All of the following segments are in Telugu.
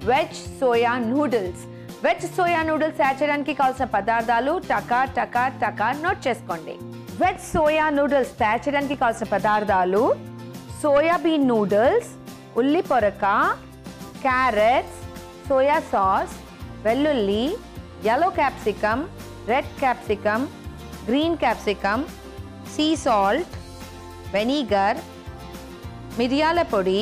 Veg soya noodles. Veg soya noodles తయారు చేయడానికి కావాల్సిన పదార్థాలు టకా నోట్ చేసుకోండి. వెజ్ సోయా నూడిల్స్ తయారు చేయడానికి కావాల్సిన పదార్థాలు సోయాబీన్ నూడిల్స్, ఉల్లి పొరక, క్యారెట్స్, సోయా సాస్, వెల్లుల్లి, yellow capsicum, red capsicum, green capsicum, sea salt, vinegar, మిరియాల పొడి,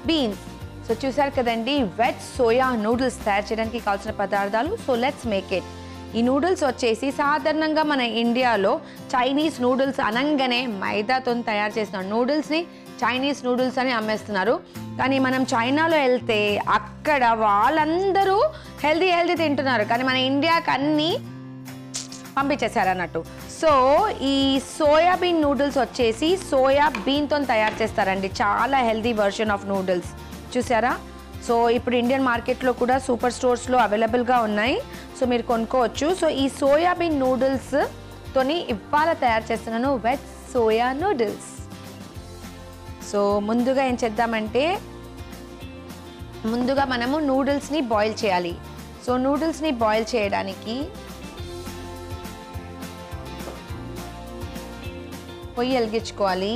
బీన్స్. సో చూసారు కదండి వెజ్ సోయా నూడిల్స్ తయారు చేయడానికి కావాల్సిన పదార్థాలు. So let's make it. ఈ నూడిల్స్ వచ్చేసి సాధారణంగా మన ఇండియాలో చైనీస్ నూడిల్స్ అనగానే మైదాతో తయారు చేసిన నూడిల్స్ని చైనీస్ నూడిల్స్ అని అమ్మేస్తున్నారు. కానీ మనం చైనాలో వెళ్తే అక్కడ వాళ్ళందరూ హెల్దీ తింటున్నారు, కానీ మన ఇండియాకి అన్నీ పంపించేశారు అన్నట్టు. సో ఈ సోయాబీన్ నూడిల్స్ వచ్చేసి సోయా బీన్తో తయారు చేస్తారండి. చాలా హెల్దీ వర్షన్ ఆఫ్ నూడిల్స్ చూసారా. సో ఇప్పుడు ఇండియన్ మార్కెట్లో కూడా సూపర్ స్టోర్స్లో అవైలబుల్గా ఉన్నాయి. సో మీరు కొనుక్కోవచ్చు. సో ఈ సోయాబీన్ నూడిల్స్తోని ఇవాళ తయారు చేస్తున్నాను వెజ్ సోయా నూడిల్స్. సో ముందుగా ఏం చేద్దామంటే ముందుగా మనము నూడిల్స్ని బాయిల్ చేయాలి. సో నూడిల్స్ని బాయిల్ చేయడానికి పొయ్యి వెలిగించుకోవాలి.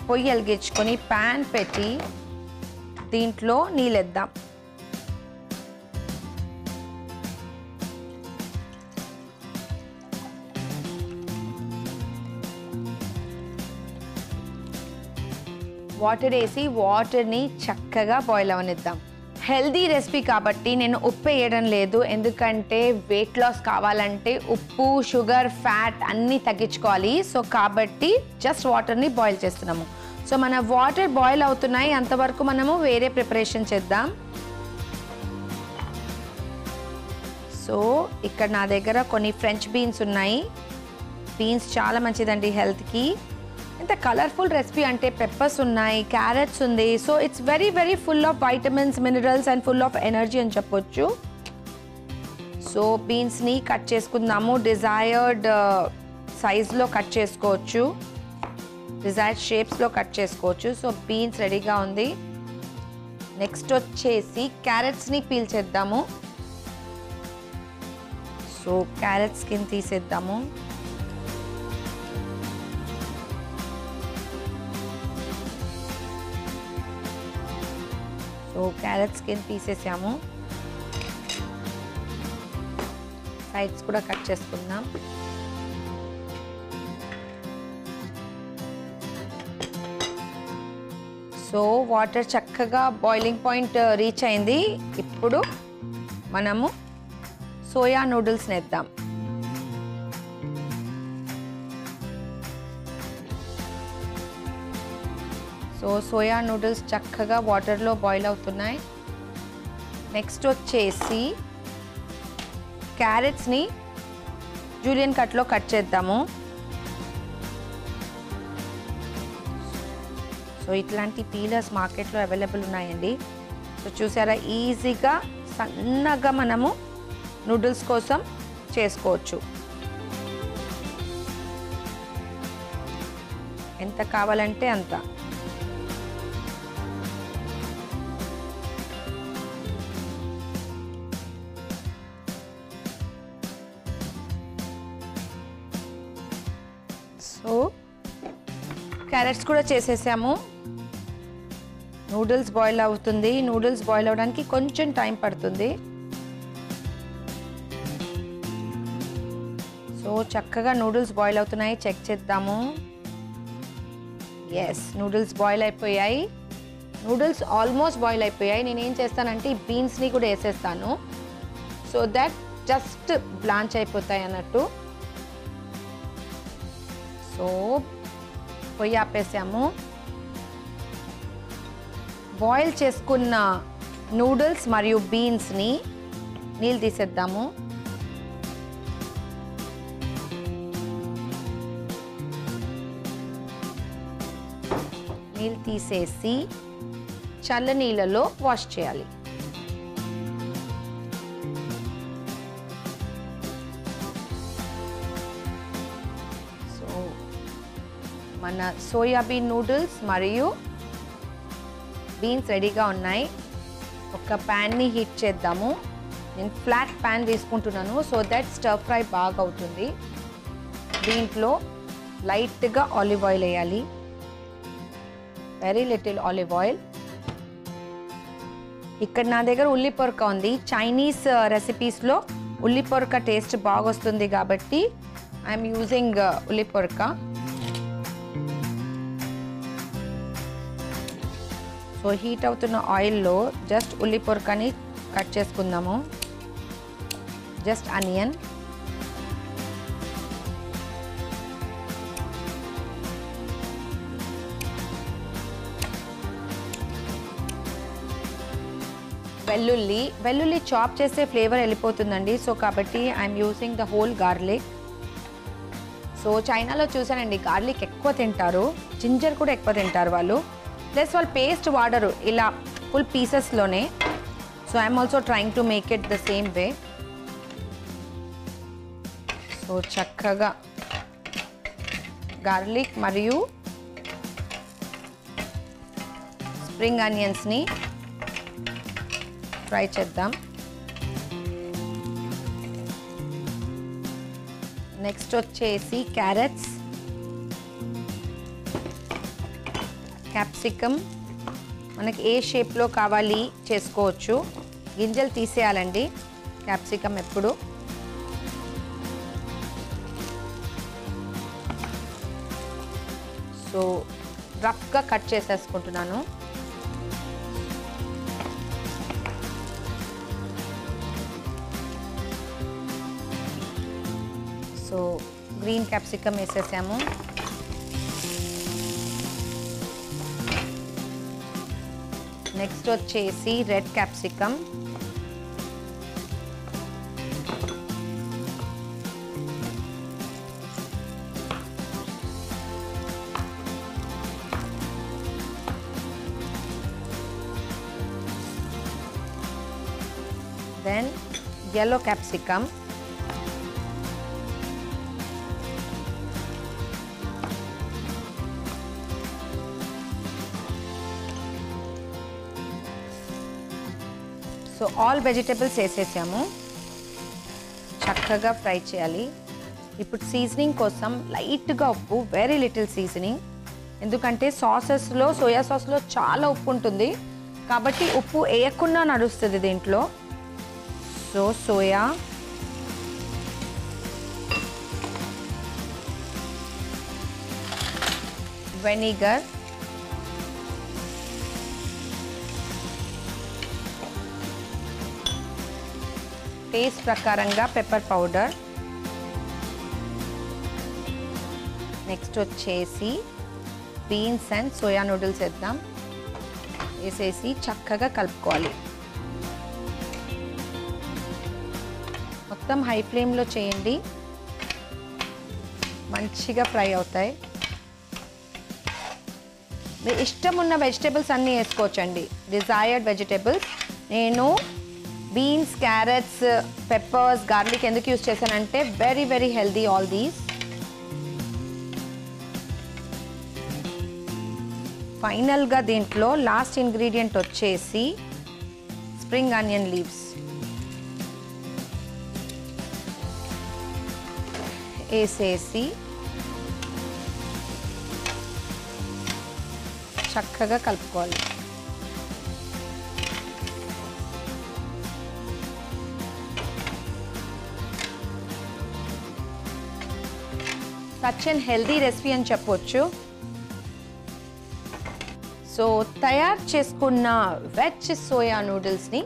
పొయ్యి వెలిగించుకొని ప్యాన్ పెట్టి దీంట్లో నీళ్ళేద్దాం. వాటర్ వేసి వాటర్ని చక్కగా బాయిల్ అవనిద్దాం. హెల్దీ రెసిపీ కాబట్టి నేను ఉప్పు వేయడం లేదు, ఎందుకంటే వెయిట్ లాస్ కావాలంటే ఉప్పు, షుగర్, ఫ్యాట్ అన్నీ తగ్గించుకోవాలి. సో కాబట్టి జస్ట్ వాటర్ని బాయిల్ చేస్తున్నాము. సో మన వాటర్ బాయిల్ అవుతున్నాయి, అంతవరకు మనము వేరే ప్రిపరేషన్ చేద్దాం. సో ఇక్కడ నా దగ్గర కొన్ని ఫ్రెంచ్ బీన్స్ ఉన్నాయి. బీన్స్ చాలా మంచిదండి హెల్త్కి. ఇంత కలర్ఫుల్ రెసిపీ అంటే పెప్పర్స్ ఉన్నాయి, క్యారెట్స్ ఉంది. So it's very full of vitamins, minerals and full of energy అని చెప్పొచ్చు. సో బీన్స్ని కట్ చేసుకుందాము. డిజైర్డ్ సైజ్లో కట్ చేసుకోవచ్చు, డిజైర్డ్ షేప్స్లో కట్ చేసుకోవచ్చు. సో బీన్స్ రెడీగా ఉంది. నెక్స్ట్ వచ్చేసి క్యారెట్స్ని పీల్ చేద్దాము. సో క్యారెట్ స్కిన్ తీసేద్దాము. సో క్యారెట్ స్కిన్ తీసేసాము. సైడ్స్ కూడా కట్ చేసుకుందాం. సో వాటర్ చక్కగా బాయిలింగ్ పాయింట్ రీచ్ అయింది. ఇప్పుడు మనము సోయా నూడిల్స్ని వేద్దాం. సో సోయా నూడిల్స్ చక్కగా వాటర్లో బాయిల్ అవుతున్నాయి. నెక్స్ట్ వచ్చేసి క్యారెట్స్ని జూలియన్ కట్లో కట్ చేద్దాము. సో ఇట్లాంటి పీలర్స్ మార్కెట్లో అవైలబుల్ ఉన్నాయండి. సో చూసారా ఈజీగా సన్నగా మనము నూడిల్స్ కోసం చేసుకోవచ్చు. ఎంత కావాలంటే అంత. సో క్యారెట్స్ కూడా చేసేసాము. నూడిల్స్ బాయిల్ అవుతుంది. నూడిల్స్ బాయిల్ అవడానికి కొంచెం టైం పడుతుంది. సో చక్కగా నూడిల్స్ బాయిల్ అవుతున్నాయి, చెక్ చేద్దాము. ఎస్, నూడిల్స్ బాయిల్ అయిపోయాయి. నూడిల్స్ ఆల్మోస్ట్ బాయిల్ అయిపోయాయి. నేను ఏం చేస్తానంటే ఈ బీన్స్ని కూడా వేసేస్తాను, సో దట్ జస్ట్ బ్లాంచ్ అయిపోతాయి అన్నట్టు. సో పొయ్యి ఆపేసాము. బాయిల్ చేసుకున్న నూడిల్స్ మరియు బీన్స్ని నీళ్ళు తీసేద్దాము. నీళ్ళు తీసేసి చల్ల నీళ్ళలో వాష్ చేయాలి. సో మన సోయాబీన్ నూడిల్స్ మరియు బీన్స్ రెడీగా ఉన్నాయి. ఒక ప్యాన్ని హీట్ చేద్దాము. నేను ఫ్లాట్ ప్యాన్ తీసుకుంటున్నాను సో దట్ స్టర్ ఫ్రై బాగా అవుతుంది. దీంట్లో లైట్గా ఆలివ్ ఆయిల్ వేయాలి, వెరీ లిటిల్ ఆలివ్ ఆయిల్. ఇక్కడ నా దగ్గర ఉల్లి పొరక ఉంది. చైనీస్ రెసిపీస్లో ఉల్లి పొరక టేస్ట్ బాగా వస్తుంది కాబట్టి ఐఎమ్ యూజింగ్ ఉల్లి పొరక. సో హీట్ అవుతున్న ఆయిల్లో జస్ట్ ఉల్లి పొరకని కట్ చేసుకుందాము. జస్ట్ ఆనియన్, వెల్లుల్లి చాప్ చేస్తే ఫ్లేవర్ వెళ్ళిపోతుందండి. సో కాబట్టి I'm using the whole garlic. So చైనాలో చూసానండి గార్లిక్ ఎక్కువ తింటారు, జింజర్ కూడా ఎక్కువ తింటారు వాళ్ళు. ప్లస్ వాళ్ళు పేస్ట్ వాడరు, ఇలా ఫుల్ పీసెస్లోనే. So I'm also trying to make it the same way. So చక్కగా గార్లిక్ మరియు స్ప్రింగ్ ఆనియన్స్ని ఫ్రై చేద్దాం. నెక్స్ట్ వచ్చేసి క్యారెట్స్, క్యాప్సికమ్ మనకి ఏ షేప్లో కావాలి చేసుకోవచ్చు. గింజలు తీసేయాలండి క్యాప్సికమ్ ఎప్పుడు. సో రఫ్గా కట్ చేసేసుకుంటున్నాను. సో గ్రీన్ క్యాప్సికమ్ వేసేసాము. నెక్స్ట్ వచ్చేసి red capsicum, then yellow capsicum, so all vegetables వేసేసాము. చక్కగా ఫ్రై చేయాలి. ఇప్పుడు సీజనింగ్ కోసం లైట్గా ఉప్పు, వెరీ లిటిల్ సీజనింగ్. ఎందుకంటే సాసెస్లో, సోయా సాస్లో చాలా ఉప్పు ఉంటుంది కాబట్టి ఉప్పు వేయకుండా నడుస్తుంది దీంట్లో. సో సోయా, వెనిగర్, టేస్ట్ ప్రకారంగా పెప్పర్ పౌడర్, నెక్స్ట్ వచ్చేసి బీన్స్ అండ్ సోయా నూడిల్స్ వేద్దాం. వేసేసి చక్కగా కలుపుకోవాలి. మొత్తం హై ఫ్లేమ్లో చేయండి, మంచిగా ఫ్రై అవుతాయి. మీ ఇష్టం ఉన్న వెజిటేబుల్స్ అన్నీ వేసుకోవచ్చండి, డిజైర్డ్ వెజిటేబుల్స్. నేను బీన్స్, క్యారెట్స్, పెప్పర్స్, గార్లిక్ ఎందుకు యూజ్ చేశానంటే very very healthy all these. ఫైనల్గా దీంట్లో లాస్ట్ ఇంగ్రీడియంట్ వచ్చేసి స్ప్రింగ్ ఆనియన్ లీవ్స్ వేసేసి చక్కగా కలుపుకోవాలి. సచ్ అండ్ హెల్దీ రెసిపీ అని చెప్పొచ్చు. సో తయారు చేసుకున్న వెజ్ సోయా నూడిల్స్ని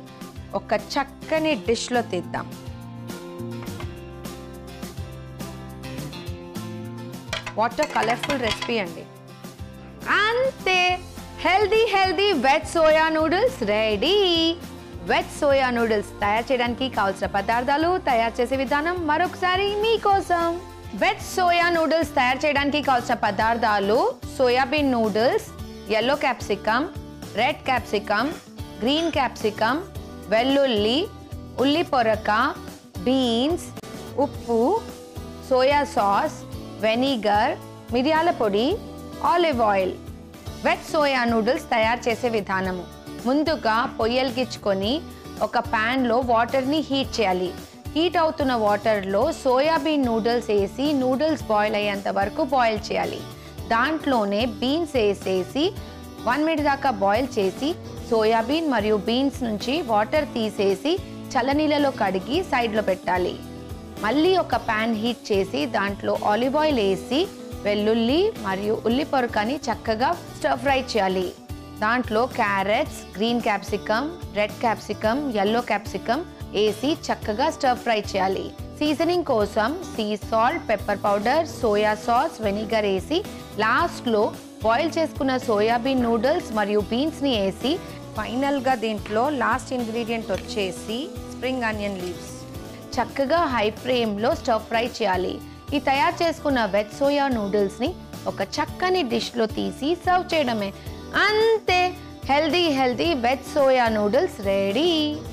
ఒక చక్కని డిష్లో తీద్దాం. వాట్ అ కలర్ఫుల్ రెసిపీ అండి. అంతే, healthy healthy veg soya noodles ready. Veg soya noodles తయారు చేయడానికి కావాల్సిన పదార్థాలు, తయారు చేసే విధానం మరొకసారి మీకోసం. వెజ్ సోయా నూడిల్స్ తయారు చేయడానికి కావాల్సిన పదార్థాలు: soybean noodles, yellow capsicum, red capsicum, green capsicum, వెల్లుల్లి, ఉల్లి పొరక, బీన్స్, ఉప్పు, సోయా సాస్, వెనిగర్, మిరియాల పొడి, olive oil. Veg soya noodles తయారు చేసే విధానము: ముందుగా పొయ్యలిగించుకొని ఒక ప్యాన్లో వాటర్ని హీట్ చేయాలి. హీట్ అవుతున్న వాటర్లో సోయాబీన్ నూడిల్స్ వేసి నూడిల్స్ బాయిల్ అయ్యేంత వరకు బాయిల్ చేయాలి. దాంట్లోనే బీన్స్ వేసేసి 1 మినిట్ దాకా బాయిల్ చేసి సోయాబీన్ మరియు బీన్స్ నుంచి వాటర్ తీసేసి చల్లనీళ్ళలో కడిగి సైడ్లో పెట్టాలి. మళ్ళీ ఒక ప్యాన్ హీట్ చేసి దాంట్లో ఆలివ్ ఆయిల్ వేసి వెల్లుల్లి మరియు ఉల్లి పొరకని చక్కగా స్టర్ ఫ్రై చేయాలి. దాంట్లో carrots, green capsicum, red capsicum, yellow capsicum వేసి చక్కగా స్టర్ ఫ్రై చేయాలి. సీజనింగ్ కోసం sea salt, pepper powder, soya sauce, vinegar వేసి లాస్ట్లో బాయిల్ చేసుకున్న సోయాబీన్ నూడిల్స్ మరియు బీన్స్ని వేసి ఫైనల్గా దీంట్లో లాస్ట్ ఇంగ్రీడియంట్ వచ్చేసి స్ప్రింగ్ ఆనియన్ లీవ్స్ చక్కగా హై ఫ్లేమ్లో స్టర్ ఫ్రై చేయాలి. ఈ తయారు చేసుకున్న వెజ్ సోయా నూడిల్స్ని ఒక చక్కని డిష్లో తీసి సర్వ్ చేయడమే. అంతే, healthy veg soya noodles ready.